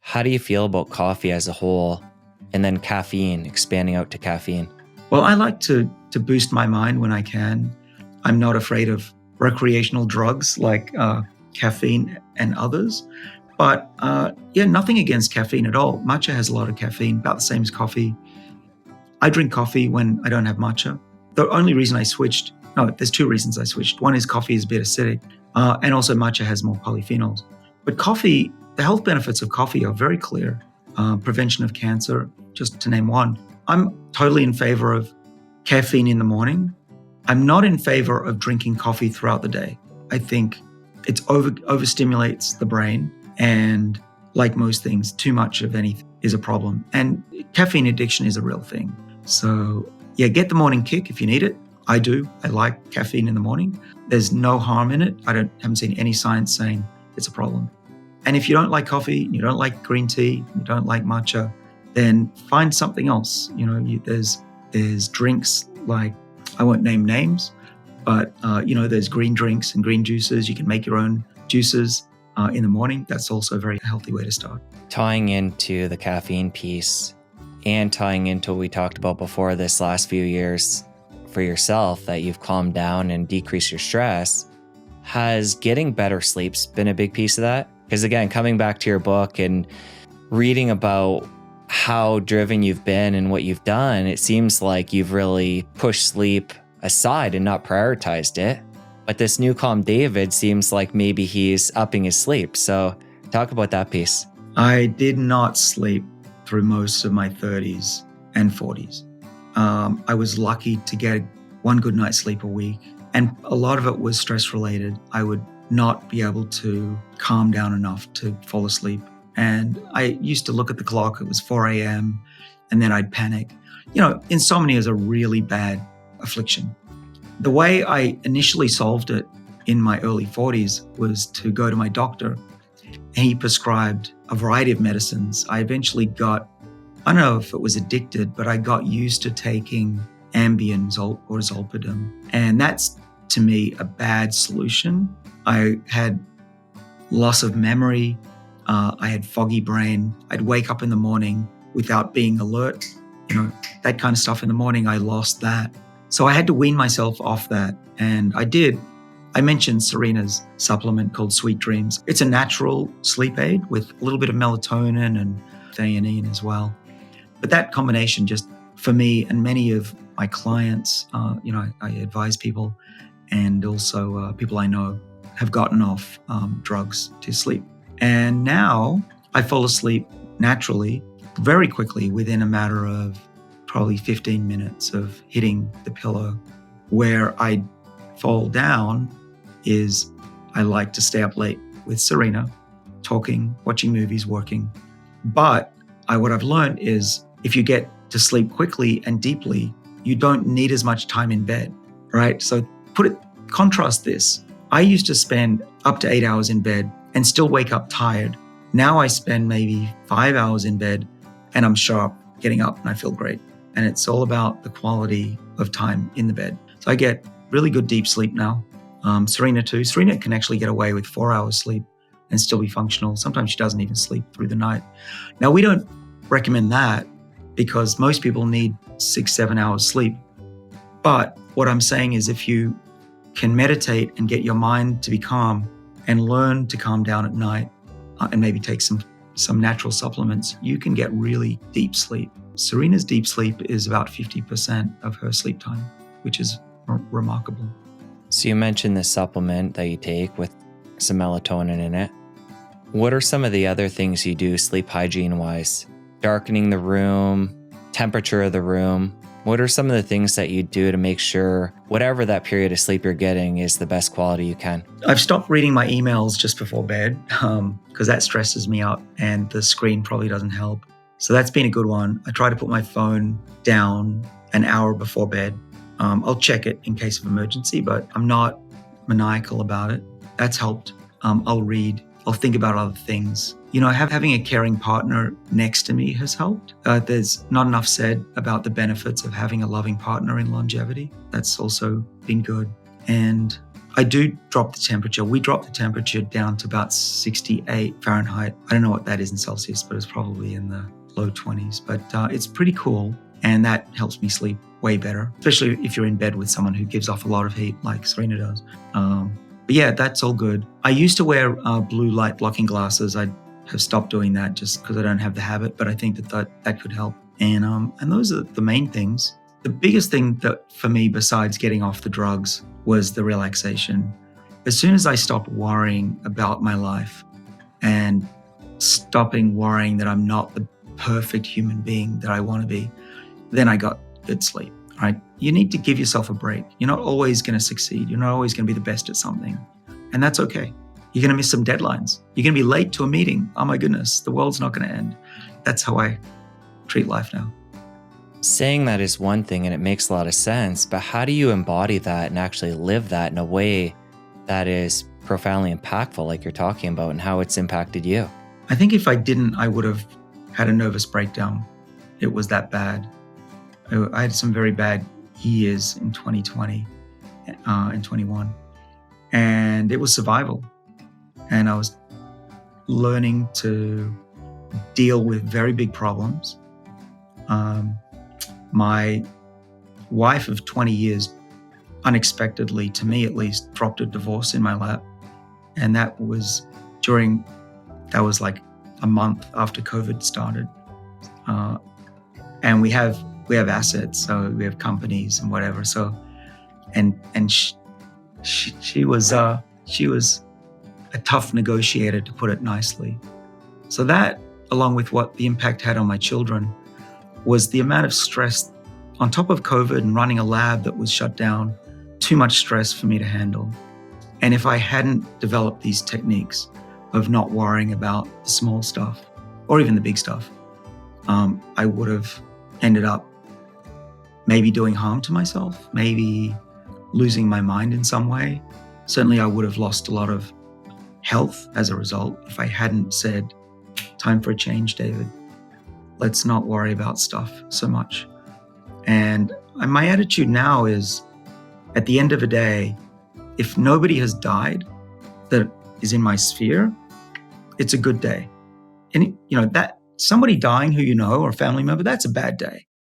How do you feel about coffee as a whole, and then caffeine, expanding out to caffeine? Well, I like to boost my mind when I can. I'm not afraid of recreational drugs like caffeine and others. But nothing against caffeine at all. Matcha has a lot of caffeine, about the same as coffee. I drink coffee when I don't have matcha. The only reason I switched, there's two reasons I switched. One is coffee is a bit acidic, and also matcha has more polyphenols. But coffee, the health benefits of coffee are very clear. Prevention of cancer, just to name one. I'm totally in favor of caffeine in the morning. I'm not in favor of drinking coffee throughout the day. I think it overstimulates the brain, and like most things, too much of anything is a problem. And caffeine addiction is a real thing. So get the morning kick if you need it. I do. I like caffeine in the morning. There's no harm in it. Haven't seen any science saying it's a problem. And if you don't like coffee, you don't like green tea, you don't like matcha, then find something else. There's drinks like, I won't name names, but there's green drinks and green juices. You can make your own juices in the morning. That's also a very healthy way to start. Tying into the caffeine piece and tying into what we talked about before this last few years for yourself, that you've calmed down and decreased your stress, has getting better sleeps been a big piece of that? Because again, coming back to your book and reading about how driven you've been and what you've done, it seems like you've really pushed sleep aside and not prioritized it. But this new calm David seems like maybe he's upping his sleep. So talk about that piece. I did not sleep through most of my 30s and 40s. I was lucky to get one good night's sleep a week. And a lot of it was stress related. I would not be able to calm down enough to fall asleep. And I used to look at the clock, it was 4 a.m., and then I'd panic. Insomnia is a really bad affliction. The way I initially solved it in my early 40s was to go to my doctor, and he prescribed a variety of medicines. I eventually got, I don't know if it was addicted, but I got used to taking Ambien or Zolpidem. And that's, to me, a bad solution. I had loss of memory. I had foggy brain. I'd wake up in the morning without being alert. That kind of stuff in the morning, I lost that. So I had to wean myself off that. And I did. I mentioned Serena's supplement called Sweet Dreams. It's a natural sleep aid with a little bit of melatonin and theanine as well. But that combination, just for me and many of my clients, I advise people, and also people I know have gotten off drugs to sleep. And now I fall asleep naturally, very quickly, within a matter of probably 15 minutes of hitting the pillow. Where I fall down is I like to stay up late with Serena, talking, watching movies, working. But what I've learned is if you get to sleep quickly and deeply, you don't need as much time in bed, right? So contrast this. I used to spend up to 8 hours in bed and still wake up tired. Now I spend maybe 5 hours in bed and I'm sharp, getting up, and I feel great. And it's all about the quality of time in the bed. So I get really good deep sleep now. Serena too. Serena can actually get away with 4 hours sleep and still be functional. Sometimes she doesn't even sleep through the night. Now, we don't recommend that because most people need 6-7 hours sleep. But what I'm saying is if you can meditate and get your mind to be calm and learn to calm down at night and maybe take some natural supplements, you can get really deep sleep. Serena's deep sleep is about 50% of her sleep time, which is remarkable. So you mentioned this supplement that you take with some melatonin in it. What are some of the other things you do sleep hygiene-wise? Darkening the room, temperature of the room. What are some of the things that you do to make sure whatever that period of sleep you're getting is the best quality you can? I've stopped reading my emails just before bed because that stresses me out and the screen probably doesn't help. So that's been a good one. I try to put my phone down an hour before bed. I'll check it in case of emergency, but I'm not maniacal about it. That's helped. I'll read. I'll think about other things. Having a caring partner next to me has helped. There's not enough said about the benefits of having a loving partner in longevity. That's also been good. And I do drop the temperature. We drop the temperature down to about 68 Fahrenheit. I don't know what that is in Celsius, but it's probably in the low 20s. But it's pretty cool, and that helps me sleep way better, especially if you're in bed with someone who gives off a lot of heat like Serena does. But yeah, that's all good. I used to wear blue light blocking glasses. I have stopped doing that just because I don't have the habit, but I think that could help. And those are the main things. The biggest thing that for me, besides getting off the drugs, was the relaxation. As soon as I stopped worrying about my life and stopping worrying that I'm not the perfect human being that I want to be, then I got good sleep, right? You need to give yourself a break. You're not always going to succeed. You're not always going to be the best at something. And that's okay. You're going to miss some deadlines. You're going to be late to a meeting. Oh my goodness, the world's not going to end. That's how I treat life now. Saying that is one thing, and it makes a lot of sense, but how do you embody that and actually live that in a way that is profoundly impactful, like you're talking about, and how it's impacted you? I think if I didn't, I would have had a nervous breakdown. It was that bad. I had some very bad years in 2020 and 21, and it was survival. And I was learning to deal with very big problems. My wife of 20 years, unexpectedly, to me at least, dropped a divorce in my lap. And that was like a month after COVID started. And we have assets, so we have companies and whatever. So, and she was a tough negotiator, to put it nicely. So that, along with what the impact had on my children, was the amount of stress on top of COVID and running a lab that was shut down. Too much stress for me to handle. And if I hadn't developed these techniques of not worrying about the small stuff or even the big stuff, I would have ended up maybe doing harm to myself, maybe losing my mind in some way. Certainly I would have lost a lot of health as a result if I hadn't said, time for a change, David. Let's not worry about stuff so much. And my attitude now is, at the end of the day, if nobody has died that is in my sphere, it's a good day. And that somebody dying who you know or a family member, that's a bad day.